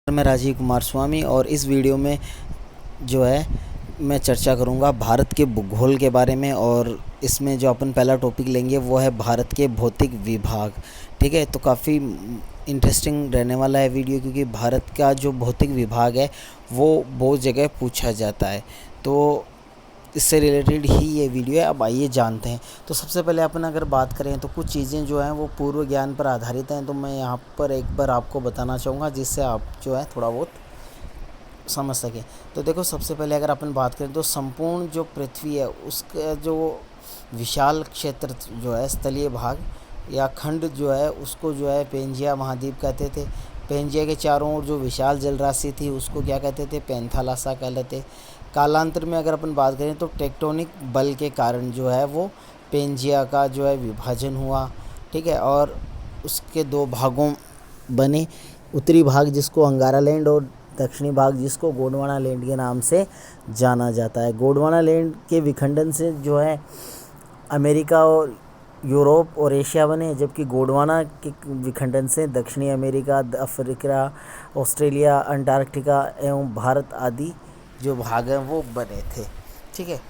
मैं राजीव कुमार स्वामी और इस वीडियो में जो है मैं चर्चा करूंगा भारत के भूगोल के बारे में। और इसमें जो अपन पहला टॉपिक लेंगे वो है भारत के भौतिक विभाग। ठीक है, तो काफ़ी इंटरेस्टिंग रहने वाला है वीडियो, क्योंकि भारत का जो भौतिक विभाग है वो बहुत जगह पूछा जाता है, तो इससे रिलेटेड ही ये वीडियो है। अब आइए जानते हैं। तो सबसे पहले अपन अगर बात करें तो कुछ चीज़ें जो हैं वो पूर्व ज्ञान पर आधारित हैं, तो मैं यहाँ पर एक बार आपको बताना चाहूँगा जिससे आप जो है थोड़ा बहुत समझ सकें। तो देखो, सबसे पहले अगर अपन बात करें तो संपूर्ण जो पृथ्वी है उसका जो विशाल क्षेत्र जो है स्थलीय भाग या खंड जो है उसको जो है पेंजिया महाद्वीप कहते थे। पेंजिया के चारों ओर जो विशाल जल राशि थी उसको क्या कहते थे? पैंथालासा कहते। कालांतर में अगर अपन बात करें तो टेक्टोनिक बल के कारण जो है वो पेंजिया का जो है विभाजन हुआ। ठीक है, और उसके दो भागों बने, उत्तरी भाग जिसको अंगारा लैंड और दक्षिणी भाग जिसको गोंडवाना लैंड के नाम से जाना जाता है। गोंडवाना लैंड के विखंडन से जो है अमेरिका और यूरोप और एशिया बने, जबकि गोंडवाना के विखंडन से दक्षिणी अमेरिका, अफ्रीका, ऑस्ट्रेलिया, अंटार्कटिका एवं भारत आदि जो भाग हैं वो बने थे। ठीक है,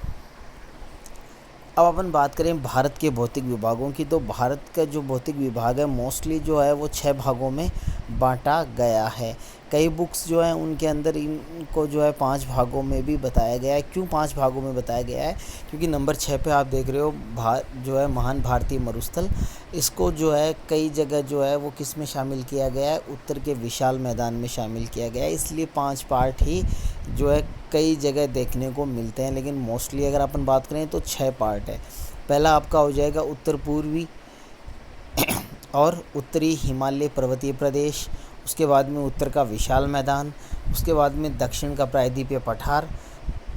अब अपन बात करें भारत के भौतिक विभागों की, तो भारत का जो भौतिक विभाग है मोस्टली जो है वो 6 भागों में बांटा गया है। कई बुक्स जो हैं उनके अंदर इनको जो है 5 भागों में भी बताया गया है। क्यों 5 भागों में बताया गया है? क्योंकि नंबर 6 पे आप देख रहे हो जो है महान भारतीय मरुस्थल, इसको जो है कई जगह जो है वो किस में शामिल किया गया है? उत्तर के विशाल मैदान में शामिल किया गया है। इसलिए 5 पार्ट ही जो है कई जगह देखने को मिलते हैं, लेकिन मोस्टली अगर अपन बात करें तो 6 पार्ट है। पहला आपका हो जाएगा उत्तर पूर्वी और उत्तरी हिमालय पर्वतीय प्रदेश, उसके बाद में उत्तर का विशाल मैदान, उसके बाद में दक्षिण का प्रायद्वीपीय पठार,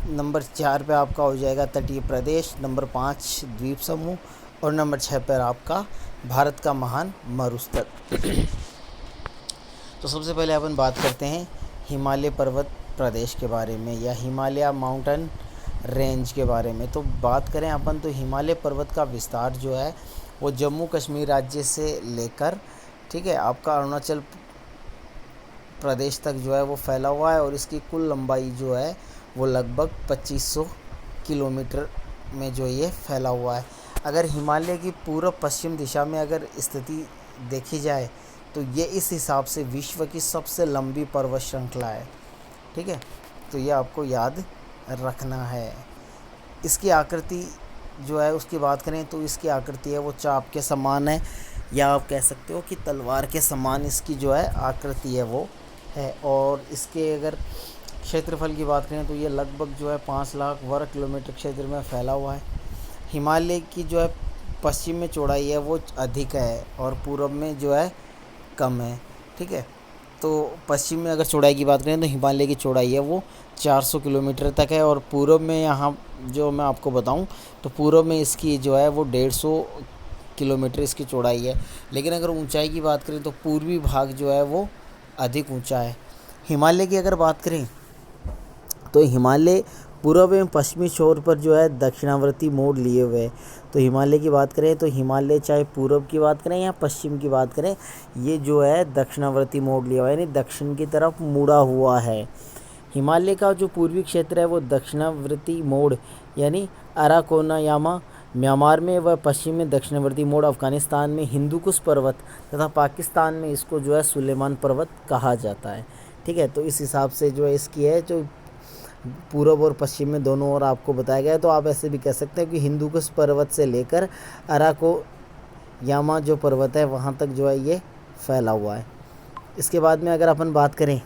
नंबर 4 पे आपका हो जाएगा तटीय प्रदेश, नंबर 5 द्वीप समूह और नंबर 6 पर आपका भारत का महान मरुस्थल। तो सबसे पहले अपन बात करते हैं हिमालय पर्वत प्रदेश के बारे में या हिमालय माउंटेन रेंज के बारे में। तो बात करें अपन तो हिमालय पर्वत का विस्तार जो है वो जम्मू कश्मीर राज्य से लेकर, ठीक है, आपका अरुणाचल प्रदेश तक जो है वो फैला हुआ है और इसकी कुल लंबाई जो है वो लगभग 2500 किलोमीटर में जो ये फैला हुआ है। अगर हिमालय की पूर्व पश्चिम दिशा में अगर स्थिति देखी जाए तो ये इस हिसाब से विश्व की सबसे लंबी पर्वत श्रृंखला है। ठीक है, तो ये आपको याद रखना है। इसकी आकृति जो है उसकी बात करें तो इसकी आकृति है वो चाप के समान है, या आप कह सकते हो कि तलवार के समान इसकी जो है आकृति है वो है। और इसके अगर क्षेत्रफल की बात करें तो ये लगभग जो है 5 लाख वर्ग किलोमीटर क्षेत्र में फैला हुआ है। हिमालय की जो है पश्चिम में चौड़ाई है वो अधिक है और पूर्व में जो है कम है। ठीक है, तो पश्चिम में अगर चौड़ाई की बात करें तो हिमालय की चौड़ाई है वो 400 किलोमीटर तक है, और पूर्व में यहाँ जो मैं आपको बताऊँ तो पूर्व में इसकी जो है वो 150 किलोमीटर इसकी चौड़ाई है। लेकिन अगर ऊंचाई की बात करें तो पूर्वी भाग जो है वो अधिक ऊंचा है। हिमालय की अगर बात करें तो हिमालय पूर्व एवं पश्चिमी छोर पर जो है दक्षिणावर्ती मोड़ लिए हुए है। तो हिमालय की बात करें तो हिमालय चाहे पूर्व की बात करें या पश्चिम की बात करें, ये जो है दक्षिणावर्ती मोड़ लिया हुआ है, यानी दक्षिण की तरफ मुड़ा हुआ है। हिमालय का जो पूर्वी क्षेत्र है वो दक्षिणावर्ती मोड़ यानी अराकोनायामा म्यांमार में, व पश्चिम में दक्षिणावर्ती मोड़ अफगानिस्तान में हिंदुकुश पर्वत तथा पाकिस्तान में इसको जो है सुलेमान पर्वत कहा जाता है। ठीक है, तो इस हिसाब से जो है इसकी है जो पूर्व और पश्चिम में दोनों ओर आपको बताया गया है। तो आप ऐसे भी कह सकते हैं कि हिंदुकुश पर्वत से लेकर अराकोयामा जो पर्वत है वहाँ तक जो है ये फैला हुआ है। इसके बाद में अगर अपन बात करें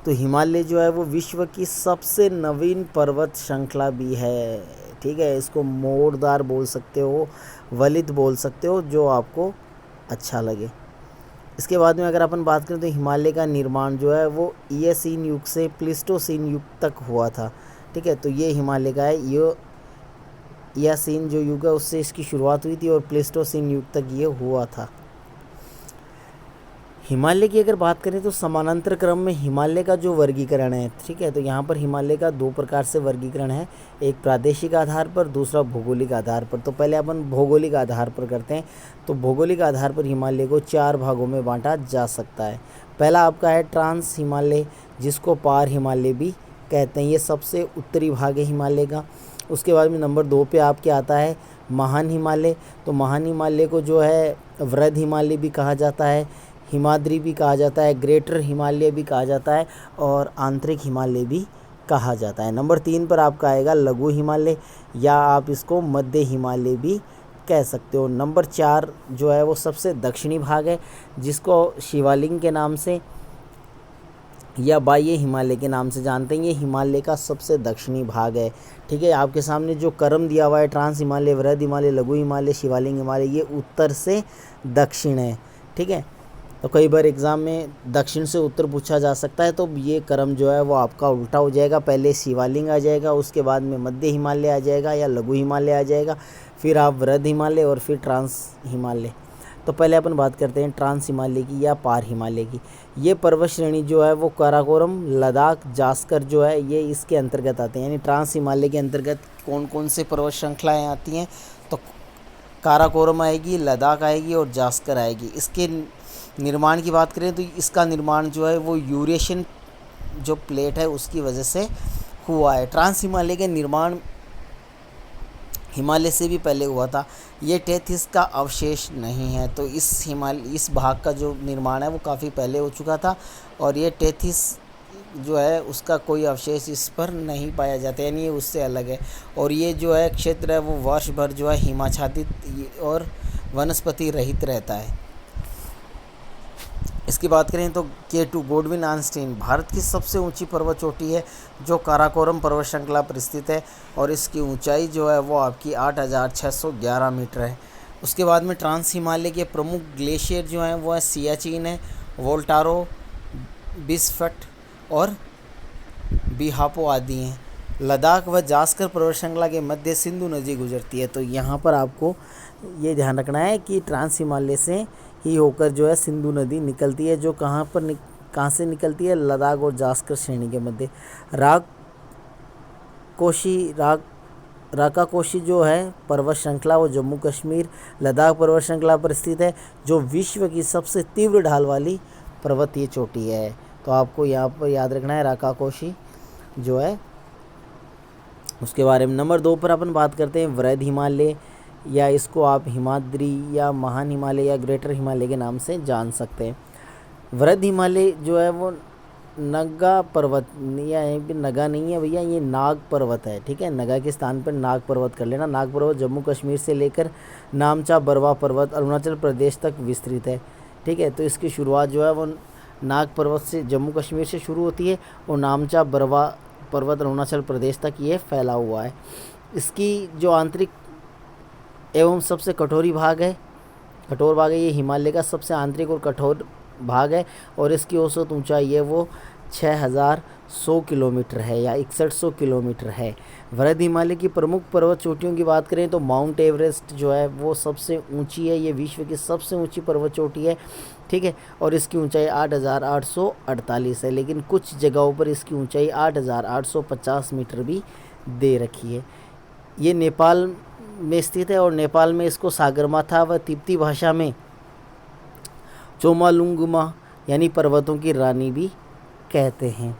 तो हिमालय जो है वो विश्व की सबसे नवीन पर्वत श्रृंखला भी है। ठीक है, इसको मोड़दार बोल सकते हो, वलित बोल सकते हो, जो आपको अच्छा लगे। इसके बाद में अगर अपन बात करें तो हिमालय का निर्माण जो है वो ईएसीन युग से प्लीस्टोसीन युग तक हुआ था। ठीक है, तो ये हिमालय का है, ये ईएसीन जो युग है उससे इसकी शुरुआत हुई थी और प्लीस्टोसीन युग तक ये हुआ था। हिमालय की अगर बात करें तो समानांतर क्रम में हिमालय का जो वर्गीकरण है, ठीक है, तो यहाँ पर हिमालय का 2 प्रकार से वर्गीकरण है, एक प्रादेशिक आधार पर, दूसरा भौगोलिक आधार पर। तो पहले अपन भौगोलिक आधार पर करते हैं। तो भौगोलिक आधार पर हिमालय को 4 भागों में बांटा जा सकता है। पहला आपका है ट्रांस हिमालय, जिसको पार हिमालय भी कहते हैं, ये सबसे उत्तरी भाग है हिमालय का। उसके बाद में नंबर 2 पे आपके आता है महान हिमालय। तो महान हिमालय को जो है वृहद हिमालय भी कहा जाता है, हिमाद्री भी कहा जाता है, ग्रेटर हिमालय भी कहा जाता है और आंतरिक हिमालय भी कहा जाता है। नंबर 3 पर आपका आएगा लघु हिमालय, या आप इसको मध्य हिमालय भी कह सकते हो। नंबर 4 जो है वो सबसे दक्षिणी भाग है, जिसको शिवालिक के नाम से या बाह्य हिमालय के नाम से जानते हैं। ये हिमालय का सबसे दक्षिणी भाग है। ठीक है, आपके सामने जो क्रम दिया हुआ है ट्रांस हिमालय, वृहद हिमालय, लघु हिमालय, शिवालिक हिमालय, ये उत्तर से दक्षिण है। ठीक है, तो कई बार एग्ज़ाम में दक्षिण से उत्तर पूछा जा सकता है, तो ये क्रम जो है वो आपका उल्टा हो जाएगा। पहले शिवालिक आ जाएगा, उसके बाद में मध्य हिमालय आ जाएगा या लघु हिमालय आ जाएगा, फिर आप वृहद हिमालय और फिर ट्रांस हिमालय। तो पहले अपन बात करते हैं ट्रांस हिमालय की या पार हिमालय की। ये पर्वत श्रेणी जो है वो काराकोरम, लद्दाख, जास्कर जो है ये इसके अंतर्गत आते हैं। यानी ट्रांस हिमालय के अंतर्गत कौन कौन से पर्वत श्रृंखलाएँ आती हैं, तो काराकोरम आएगी, लद्दाख आएगी और जास्कर आएगी। इसके निर्माण की बात करें तो इसका निर्माण जो है वो यूरेशियन जो प्लेट है उसकी वजह से हुआ है। ट्रांस हिमालय के निर्माण हिमालय से भी पहले हुआ था। ये टेथिस का अवशेष नहीं है, तो इस भाग का जो निर्माण है वो काफ़ी पहले हो चुका था और ये टेथिस जो है उसका कोई अवशेष इस पर नहीं पाया जाता, यानी ये उससे अलग है। और ये जो है क्षेत्र है वो वर्ष भर जो है हिमाच्छादित और वनस्पति रहित रहता है। इसकी बात करें तो K2 गोडविन आर्नस्टीन भारत की सबसे ऊंची पर्वत चोटी है, जो काराकोरम पर्वत श्रृंखला पर स्थित है और इसकी ऊंचाई जो है वो आपकी 8,611 मीटर है। उसके बाद में ट्रांस हिमालय के प्रमुख ग्लेशियर जो हैं वो है सियाचिन है, वोल्टारो, बिस्फट और बिहापो आदि हैं। लद्दाख व जास्कर पर्वत श्रृंखला के मध्य सिंधु नदी गुजरती है। तो यहाँ पर आपको ये ध्यान रखना है कि ट्रांस हिमालय से ही होकर जो है सिंधु नदी निकलती है, जो कहाँ से निकलती है, लद्दाख और जास्कर श्रेणी के मध्य। राकाकोशी जो है पर्वत श्रृंखला वो जम्मू कश्मीर लद्दाख पर्वत श्रृंखला पर स्थित है, जो विश्व की सबसे तीव्र ढाल वाली पर्वतीय चोटी है। तो आपको यहाँ पर याद रखना है राकाकोशी जो है उसके बारे में। नंबर 2 पर अपन बात करते हैं वृहद हिमालय, या इसको आप हिमाद्री या महान हिमालय या ग्रेटर हिमालय के नाम से जान सकते हैं। वृहद हिमालय जो है वो नगा पर्वत, या यहीं पे नगा नहीं है भैया, ये नाग पर्वत है। ठीक है, नगा के स्थान पर नाग पर्वत कर लेना। नाग पर्वत जम्मू कश्मीर से लेकर नामचा बरवा पर्वत अरुणाचल प्रदेश तक विस्तृत है। ठीक है, तो इसकी शुरुआत जो है वो नाग पर्वत से जम्मू कश्मीर से शुरू होती है और नामचा बरवा पर्वत अरुणाचल प्रदेश तक ये फैला हुआ है। इसकी जो आंतरिक एवं सबसे कठोर भाग है, ये हिमालय का सबसे आंतरिक और कठोर भाग है और इसकी औसत ऊंचाई है वो 6,100 किलोमीटर है या 6100 किलोमीटर है। वृहद हिमालय की प्रमुख पर्वत चोटियों की बात करें तो माउंट एवरेस्ट जो है वो सबसे ऊंची है, ये विश्व की सबसे ऊंची पर्वत चोटी है। ठीक है, और इसकी ऊंचाई 8,848 है, लेकिन कुछ जगहों पर इसकी ऊंचाई 8,850 मीटर भी दे रखी है। ये नेपाल में स्थित है और नेपाल में इसको सागरमाथा व तिब्बती भाषा में चोमालुंगमा यानी पर्वतों की रानी भी कहते हैं।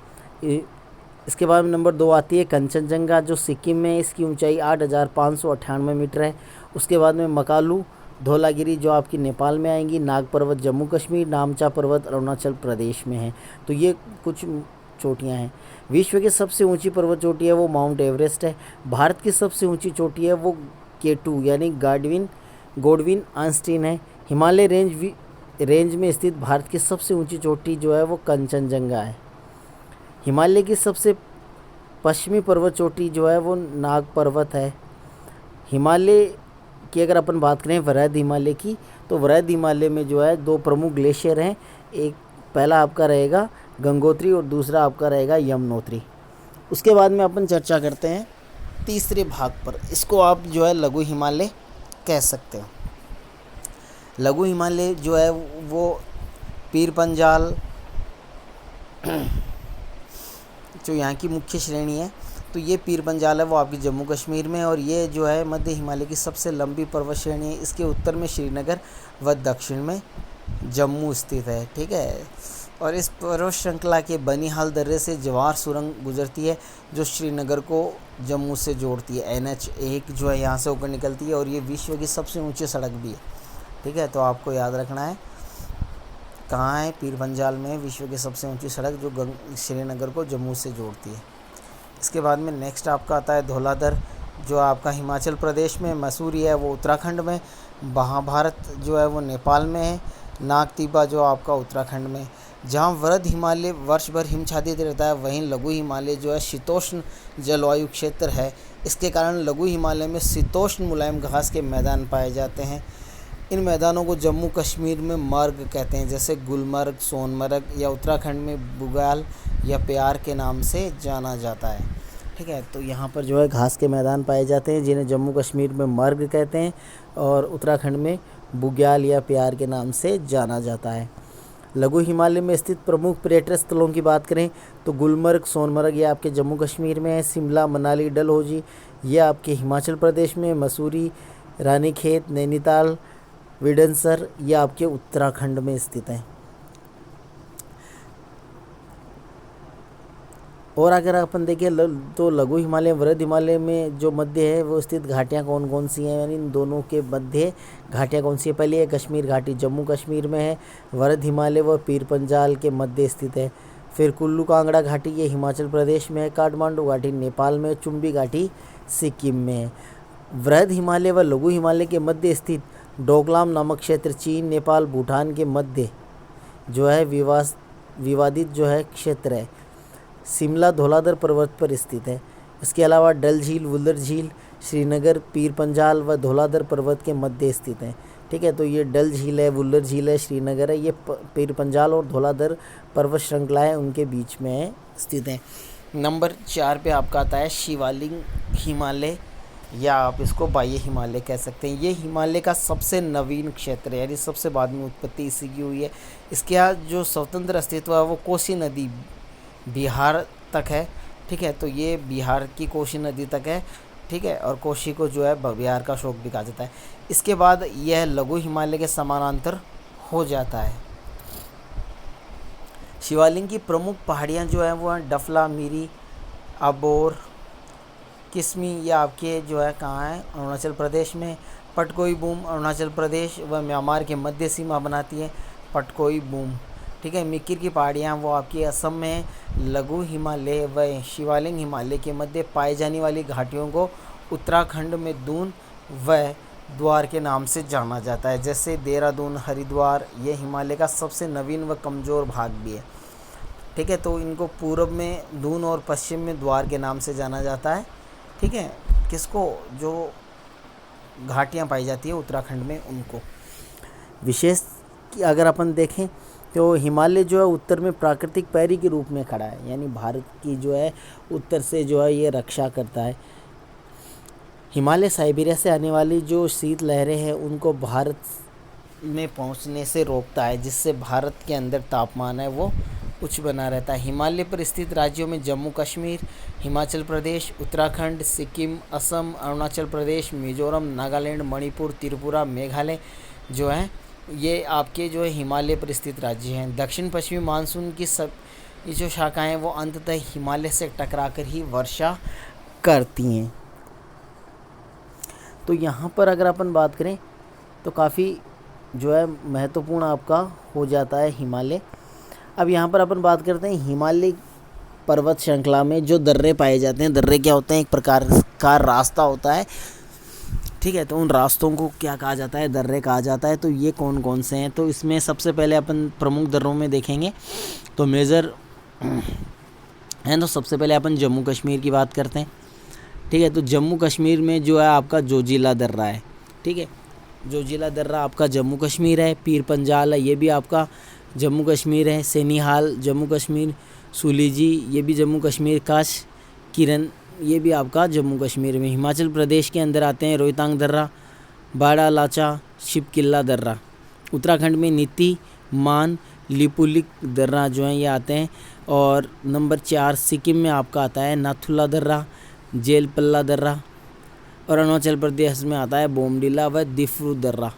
इसके बाद में नंबर 2 आती है कंचनजंगा, जो सिक्किम में, इसकी ऊंचाई 8,598 मीटर है। उसके बाद में मकालू, धौलागिरी जो आपकी नेपाल में आएंगी, नाग पर्वत जम्मू कश्मीर, नामचा पर्वत अरुणाचल प्रदेश में है। तो ये कुछ चोटियां हैं। विश्व की सबसे ऊंची पर्वत चोटी है वो माउंट एवरेस्ट है। भारत की सबसे ऊंची चोटी है वो K2 यानी गोडविन आर्नस्टीन है। हिमालय रेंज में स्थित भारत की सबसे ऊंची चोटी जो है वो कंचनजंगा है। हिमालय की सबसे पश्चिमी पर्वत चोटी जो है वो नाग पर्वत है। हिमालय की अगर अपन बात करें वृहद हिमालय की, तो वृहद हिमालय में जो है 2 प्रमुख ग्लेशियर हैं। एक पहला आपका रहेगा गंगोत्री और दूसरा आपका रहेगा यमुनोत्री। उसके बाद में अपन चर्चा करते हैं तीसरे भाग पर, इसको आप जो है लघु हिमालय कह सकते हो। लघु हिमालय जो है वो पीर पंजाल जो यहाँ की मुख्य श्रेणी है, तो ये पीर पंजाल है वो आपकी जम्मू कश्मीर में, और ये जो है मध्य हिमालय की सबसे लंबी पर्वत श्रेणी है। इसके उत्तर में श्रीनगर व दक्षिण में जम्मू स्थित है। ठीक है, और इस पर्वत श्रृंखला के बनिहाल दर्रे से जवाहर सुरंग गुजरती है जो श्रीनगर को जम्मू से जोड़ती है। NH1 जो है यहाँ से होकर निकलती है और ये विश्व की सबसे ऊंची सड़क भी है। ठीक है, तो आपको याद रखना है कहाँ है, पीर पंजाल में विश्व की सबसे ऊंची सड़क जो श्रीनगर को जम्मू से जोड़ती है। इसके बाद में नेक्स्ट आपका आता है धौलाधर जो आपका हिमाचल प्रदेश में, मसूरी है वो उत्तराखंड में, महाभारत जो है वो नेपाल में है, नागतीबा जो आपका उत्तराखंड में। जहाँ वृहद हिमालय वर्ष भर हिमच्छादित रहता है, वहीं लघु हिमालय जो है शीतोष्ण जलवायु क्षेत्र है। इसके कारण लघु हिमालय में शीतोष्ण मुलायम घास के मैदान पाए जाते हैं। इन मैदानों को जम्मू कश्मीर में मर्ग कहते हैं, जैसे गुलमर्ग, सोनमर्ग, या उत्तराखंड में बुग्याल या प्यार के नाम से जाना जाता है। ठीक है, तो यहाँ पर जो है घास के मैदान पाए जाते हैं जिन्हें जम्मू कश्मीर में मर्ग कहते हैं और उत्तराखंड में बुग्याल या प्यार के नाम से जाना जाता है। लघु हिमालय में स्थित प्रमुख पर्यटन स्थलों की बात करें तो गुलमर्ग, सोनमर्ग ये आपके जम्मू कश्मीर में है, शिमला, मनाली, डलहौजी ये आपके हिमाचल प्रदेश में, मसूरी, रानीखेत, नैनीताल, विडनसर ये आपके उत्तराखंड में स्थित हैं। और अगर अपन देखें तो लघु हिमालय, वृहद हिमालय में जो मध्य है वो स्थित घाटियाँ कौन कौन सी हैं, यानी इन दोनों के मध्य घाटियाँ कौन सी है। पहले है कश्मीर घाटी, जम्मू कश्मीर में है। वृहद हिमालय व पीर पंजाल के मध्य स्थित है। फिर कुल्लू कांगड़ा घाटी ये हिमाचल प्रदेश में है। काठमांडू घाटी नेपाल में, चुम्बी घाटी सिक्किम में है। वृहद हिमालय व लघु हिमालय के मध्य स्थित डोकलाम नामक क्षेत्र चीन, नेपाल, भूटान के मध्य जो है विवादित जो है क्षेत्र है। शिमला धौलाधर पर्वत पर स्थित है। इसके अलावा डल झील, वुलर झील श्रीनगर, पीर पंजाल व धौलाधर पर्वत के मध्य स्थित है। ठीक है, तो ये डल झील है, वुलर झील है, श्रीनगर है, ये पीर पंजाल और धौलाधर पर्वत श्रृंखलाएँ उनके बीच में स्थित हैं। नंबर 4 पे आपका आता है शिवालिक हिमालय, या आप इसको बाह्य हिमालय कह सकते हैं। ये हिमालय का सबसे नवीन क्षेत्र है, यानी सबसे बाद में उत्पत्ति इसी की हुई है। इसके यहाँ जो स्वतंत्र अस्तित्व है वो कोसी नदी बिहार तक है। ठीक है, तो ये बिहार की कोसी नदी तक है। ठीक है, और कोसी को जो है बिहार का शोक भी कहा जाता है। इसके बाद यह लघु हिमालय के समानांतर हो जाता है। शिवालिक की प्रमुख पहाड़ियाँ जो हैं वो हैं डफला, मीरी, अबोर, किस्मी, ये आपके जो है कहाँ है, अरुणाचल प्रदेश में। पटकोई बूम अरुणाचल प्रदेश व म्यांमार के मध्य सीमा बनाती है पटकोई बूम। ठीक है, मिकिर की पहाड़ियाँ वो आपकी असम में। लघु हिमालय व शिवालिक हिमालय के मध्य पाई जाने वाली घाटियों को उत्तराखंड में दून व द्वार के नाम से जाना जाता है, जैसे देहरादून, हरिद्वार। ये हिमालय का सबसे नवीन व कमज़ोर भाग भी है। ठीक है, तो इनको पूर्व में दून और पश्चिम में द्वार के नाम से जाना जाता है। ठीक है, किसको, जो घाटियाँ पाई जाती है उत्तराखंड में उनको। विशेष अगर अपन देखें तो हिमालय जो है उत्तर में प्राकृतिक पैरी के रूप में खड़ा है, यानी भारत की जो है उत्तर से जो है ये रक्षा करता है। हिमालय साइबेरिया से आने वाली जो शीत लहरें हैं उनको भारत में पहुंचने से रोकता है, जिससे भारत के अंदर तापमान है वो उच्च बना रहता है। हिमालय पर स्थित राज्यों में जम्मू कश्मीर, हिमाचल प्रदेश, उत्तराखंड, सिक्किम, असम, अरुणाचल प्रदेश, मिजोरम, नागालैंड, मणिपुर, त्रिपुरा, मेघालय जो हैं ये आपके जो है हिमालय पर स्थित राज्य हैं। दक्षिण पश्चिमी मानसून की सब ये जो शाखाएं वो अंततः हिमालय से टकराकर ही वर्षा करती हैं। तो यहाँ पर अगर अपन बात करें तो काफ़ी जो है महत्वपूर्ण आपका हो जाता है हिमालय। अब यहाँ पर अपन बात करते हैं हिमालय पर्वत श्रृंखला में जो दर्रे पाए जाते हैं। दर्रे क्या होते हैं, एक प्रकार का रास्ता होता है। ठीक है, तो उन रास्तों को क्या कहा जाता है, दर्रे कहा जाता है। तो ये कौन कौन से हैं, तो इसमें सबसे पहले अपन प्रमुख दर्रों में देखेंगे तो मेजर हैं। तो सबसे पहले अपन जम्मू कश्मीर की बात करते हैं। ठीक है, तो जम्मू कश्मीर में जो है आपका जोजिला दर्रा है। ठीक है, जोजिला दर्रा आपका जम्मू कश्मीर है। पीर पंजाल है, ये भी आपका जम्मू कश्मीर है। सैनीहाल जम्मू कश्मीर, सुलीजी ये भी जम्मू कश्मीर, काश किरण ये भी आपका जम्मू कश्मीर में। हिमाचल प्रदेश के अंदर आते हैं रोहतांग दर्रा, बाड़ा लाचा, शिव किला दर्रा। उत्तराखंड में नीति, मान, लिपुलिक दर्रा जो हैं ये आते हैं। और नंबर 4 सिक्किम में आपका आता है नाथुला दर्रा, जेलपल्ला दर्रा। और अरुणाचल प्रदेश में आता है बोमडिला व दिफ्रू दर्रा।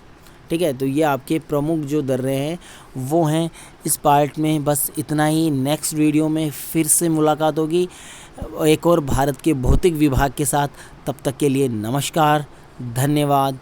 ठीक है। तो ये आपके प्रमुख जो दर्रे हैं वो हैं इस पार्ट में। बस इतना ही। नेक्स्ट वीडियो में फिर से मुलाकात होगी एक और भारत के भौतिक विभाग के साथ। तब तक के लिए नमस्कार, धन्यवाद।